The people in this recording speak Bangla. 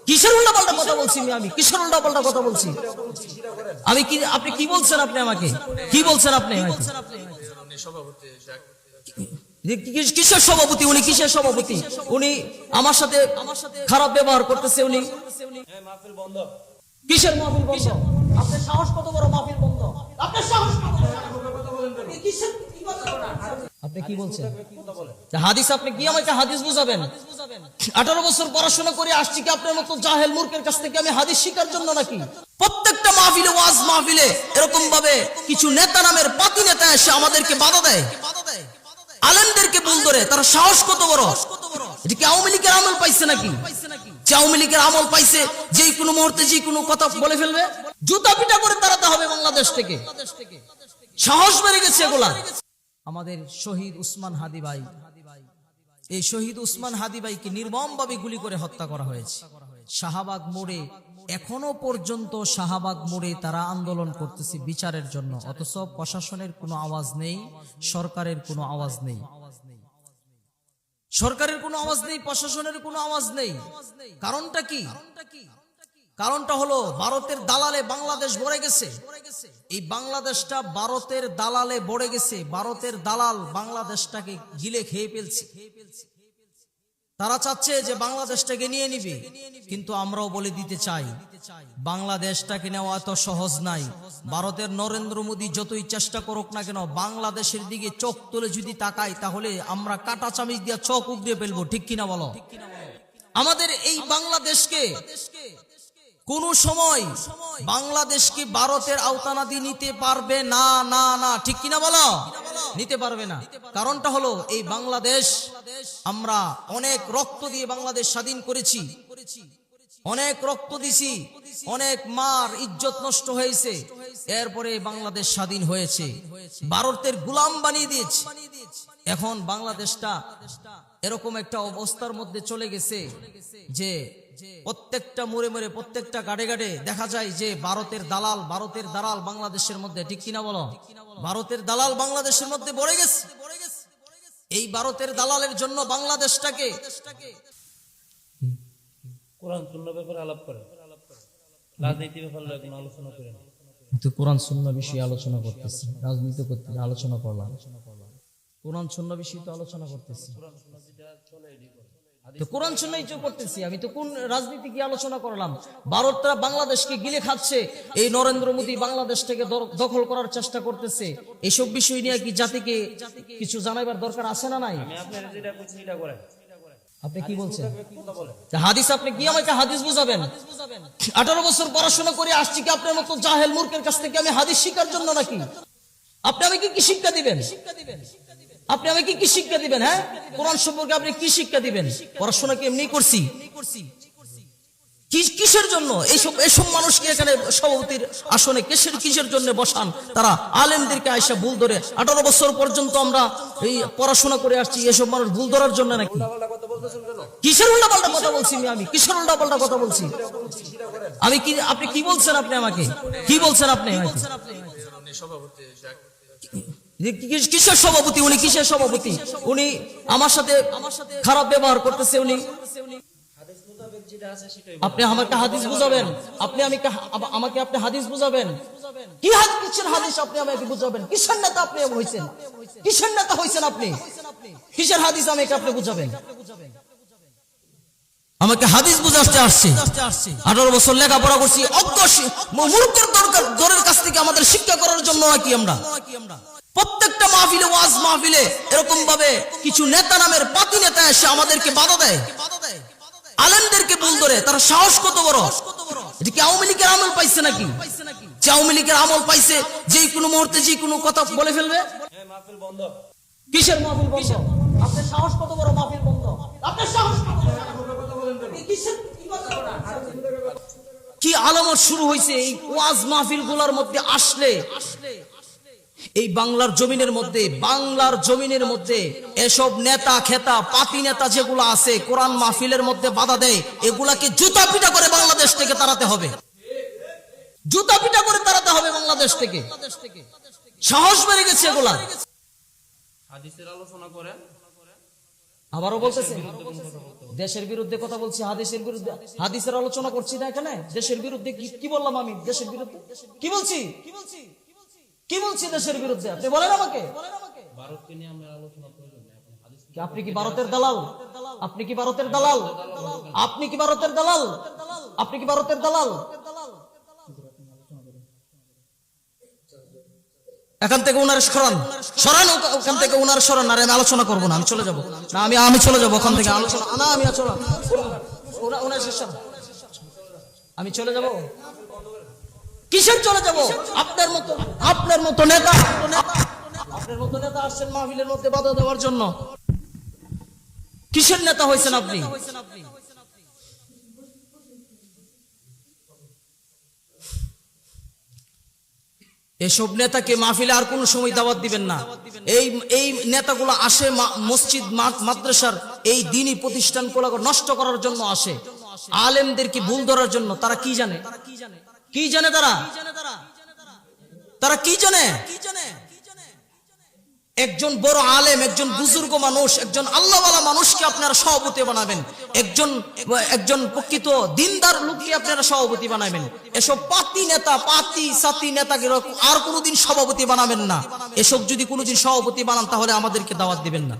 কিসের উল্টাপাল্টা কথা বলছি আমি? কিসের উল্টাপাল্টা কথা বলছি আমি? কি আপনি কি বলছেন? আপনি আমাকে কি বলছেন? আপনি আমাকে কিসের সভাপতি? উনি কিসের সভাপতি? উনি আমার সাথে খারাপ ব্যবহার করতেছে। উনি কিসের মাহফিল বন্ধ? আপনার সাহস কত বড়? মাহফিল বন্ধ? আপনার সাহস কত? আপনি কি বলছেন? হাদিস আপনি কি আমাকে হাদিস বুঝাবেন? 18 বছর পড়াশোনা করে আসছি কি আপনার মতো জাহেল মূর্খের কাছ থেকে আমি হাদিস শিখার জন্য নাকি? প্রত্যেকটা মাহফিলে, ওয়াজ মাহফিলে এরকম ভাবে কিছু নেতা নামের পাতি নেতা এসে আমাদেরকে বাধা দেয়, আলেমদেরকে ভুল ধরে। তারা সাহস কত বড়? এটা কি আওয়ামী লীগের আমল পাইছে নাকি? যে আওয়ামী লীগের আমল পাইছে, যে কোনো মুহূর্তে যে কোনো কথা বলে ফেলবে, জুতা পিটা করে তাড়াতে হবে বাংলাদেশ থেকে। সাহস বেড়ে গেছে এগুলা। আমাদের শহীদ উসমান হাদি ভাই, এই শহীদ উসমান হাদি ভাইকে নির্মমভাবে গুলি করে হত্যা করা হয়েছে শাহবাগ মোড়ে। এখনো পর্যন্ত শাহবাগ মোড়ে তারা আন্দোলন করতেছে বিচারের জন্য, অথচ প্রশাসনের কোনো আওয়াজ নেই, সরকারের কোনো আওয়াজ নেই, সরকারের কোনো আওয়াজ নেই, প্রশাসনের কোনো আওয়াজ নেই। কারণটা কি? কারণটা হলো ভারতের দালালে বাংলাদেশ ভরে গেছে। এই বাংলাদেশটা ভারতের দালালে ভরে গেছে। ভারতের দালাল বাংলাদেশটাকে গিলে খেয়ে ফেলছে। তারা চাচ্ছে যে বাংলাদেশটাকে নিয়ে নিবে, কিন্তু আমরাও বলে দিতে চাই বাংলাদেশটাকে নেওয়া এত সহজ নাই। ভারতের নরেন্দ্র মোদী যতই চেষ্টা করুক না কেন, বাংলাদেশের দিকে চোখ তুলে যদি তাকাই তাহলে আমরা কাটা চামিচ দিয়ে চোখ উগড়ে ফেলবো। ঠিক কিনা বলো? আমাদের এই বাংলাদেশকে কোন সময় বাংলাদেশকে ভারতের আওতানাদি নিতে পারবে না, না না, ঠিক কিনা বলো? নিতে পারবে না। কারণটা হলো এই বাংলাদেশ, আমরা অনেক রক্ত দিয়ে বাংলাদেশ স্বাধীন করেছি, অনেক রক্ত দিছি, অনেক মার ইজ্জত নষ্ট হয়েছে, এরপরে বাংলাদেশ স্বাধীন হয়েছে। ভারতের গোলাম বানিয়ে দিয়েছে। এখন বাংলাদেশটা এরকম একটা অবস্থার মধ্যে চলে গেছে যে প্রত্যেকটা মোড়ে মোড়ে, প্রত্যেকটা গাড়ে গাড়ে দেখা যায় যে ভারতের দালাল বাংলাদেশের মধ্যে। ঠিক কিনা বলো? ভারতের দালাল বাংলাদেশের মধ্যে ভরে গেছে। এই ভারতের দালালের জন্য বাংলাদেশটাকে কোরআন সুন্নাহ ব্যাপারে আলাপ করে, রাজনীতি ব্যাপারে কোনো আলোচনা করে না। তো কোরআন সুন্নাহ বিষয়ে আলোচনা করতেছি, রাজনীতি করতে আলোচনা করলাম, কোরআন সুন্নাহ বিষয়ে তো আলোচনা করতেছি। তো কোরআন সুন্নাহই তো করতেছি আমি, তো কোন রাজনীতি কি আলোচনা করলাম? ভারতরা বাংলাদেশকে গিলে খাচ্ছে, এই নরেন্দ্র মোদী বাংলাদেশটাকে দখল করার চেষ্টা করতেছে। এইসব বিষয় নিয়ে কি জাতিকে কিছু জানাইবার দরকার আছে না নাই? আমি আপনার যেটা বলছি এটা করেন। আপনি কি বলছেন? হাদিস আপনি কি আমাকে হাদিস বুঝাবেন? 18 বছর পড়াশোনা করে আসছি কি আপনার মতো জাহেল মূর্খের কাছ থেকে আমি হাদিস শিখার জন্য নাকি? আপনি আমাকে কি শিক্ষা দিবেন? আপনি আমাকে কি শিক্ষা দিবেন? হ্যাঁ, কোরআন সম্পর্কে আপনি কি শিক্ষা দিবেন? পড়াশোনা কি এমনি করছি? কিসের জন্য এইসব মানুষকে এখানে সভাপতির আসনে কিসের জন্য বসান? তারা আলেমদেরকে আইসা ভুল ধরে। 18 বছর পর্যন্ত আমরা এই পড়াশোনা করে আসছি, এসব মানুষ ভুল ধরার জন্য নাকি? কিসের উল্টাপাল্টা কথা বলছি আমি? কিসের উল্টাপাল্টা কথা বলছি আমি? কি আপনি কি বলছেন? আপনি আমাকে কি বলছেন? আপনি আমাকে কিসের সভাপতি? উনি কিসের সভাপতি? উনি আমার সাথে খারাপ ব্যবহার করতেছে। উনি আপনি আমাকে হাদিস বুঝাবেন? আপনি আমাকে আপনি হাদিস বুঝাবেন? কি কিসের হাদিস আপনি আমাকে বুঝাবেন? কিসের নেতা আপনি হইছেন? কিসের নেতা হইছেন আপনি? কিসের হাদিস আমাকে আপনি বুঝাবেন? আমাকে হাদিস বুঝাতে আসছে। 18 বছর লেখাপড়া করছি, অজ্ঞ মূর্খের দরের কাছ থেকে আমাদের শিক্ষা করার জন্য নাকি আমরা প্রত্যেকটা মাহফিলে, ওয়াজ মাহফিলে এরকম ভাবে কিছু নেতা নামের পাতি নেতা এসে আমাদেরকে বাধা দেয়, আলেমদেরকে ভুল ধরে। তারা সাহস কত বড়? এটা কি আওয়ামী লীগের আমল পাইছে নাকি? যে আওয়ামী লীগের আমল পাইছে, যে কোনো মুহূর্তে যে কোনো কথা বলে ফেলবে। মাহফিল বন্ধ? কিসের মাহফিল বন্ধ? আপনার সাহস কত বড়? মাহফিল বন্ধ? আপনার সাহস কত বড়? কি আলামত শুরু হয়েছে এই ওয়াজ মাহফিল গুলার মধ্যে আসলে? এই বাংলার জমিনের মধ্যে এসব নেতা খেতা পাতি নেতা যেগুলো আছে, কোরআন মাহফিলের মধ্যে বাধা দেয়, এগুলাকে জুতা পিটা করে বাংলাদেশ থেকে তাড়াতে হবে। জুতা পিটা করে তাড়াতে হবে বাংলাদেশ থেকে। সাহস বেড়ে গেছে এগুলা। হাদিসের আলোচনা করে আবারও বলতেছে, দেশের বিরুদ্ধে কথা বলছি, হাদিসের বিরুদ্ধে, হাদিসের আলোচনা করছি না এখানে। দেশের বিরুদ্ধে কি বললাম আমি? দেশের বিরুদ্ধে কি বলছি? কি বলছি দেশের বিরুদ্ধে? আপনি বলেন আমাকে। ভারতকে নিয়ে আমরা আলোচনা প্রয়োজন নেই, আপনি হাদিস আপনি কি ভারতের দালাল? আপনি কি ভারতের দালাল? আপনি কি ভারতের দালাল? আপনি কি ভারতের দালাল? এখান থেকে উনার সরান, সরান ওখান থেকে উনার সরান। আর আমি আলোচনা করবো না, আমি চলে যাবো না, আমি চলে যাবো ওখান থেকে। আলোচনা না, আমি চলে উনার শেষ, আমি চলে যাবো। কিসের চলে যাবো? আপনার মতো নেতা, আপনার মতো নেতা আসছেন মাহফিলের মধ্যে বাধা দেওয়ার জন্য। কিসের নেতা হয়েছেন আপনি? এসব নেতাকে মাহফিলে আর কোন সময় দাওয়াত দিবেন না। এই নেতাগুলো আসে মসজিদ মাদ্রাসার এই দ্বীনি প্রতিষ্ঠানগুলো নষ্ট করার জন্য আসে, আলেমদেরকে ভুল ধরার জন্য। তারা কি জানে? কি জানে তারা কি জানে? একজন বড় আলেম, একজন বুজুর্গ মানুষ, একজন আল্লাহওয়ালা মানুষকে আপনারা সভাপতি বানাবেন, একজন প্রকৃত দিনদার লোককে আপনারা সভাপতি বানাবেন। এসব পাতি সাতি নেতাকে আর কোনোদিন সভাপতি বানাবেন না। এসব যদি কোনোদিন সভাপতি বানান তাহলে আমাদেরকে দাওয়াত দিবেন না।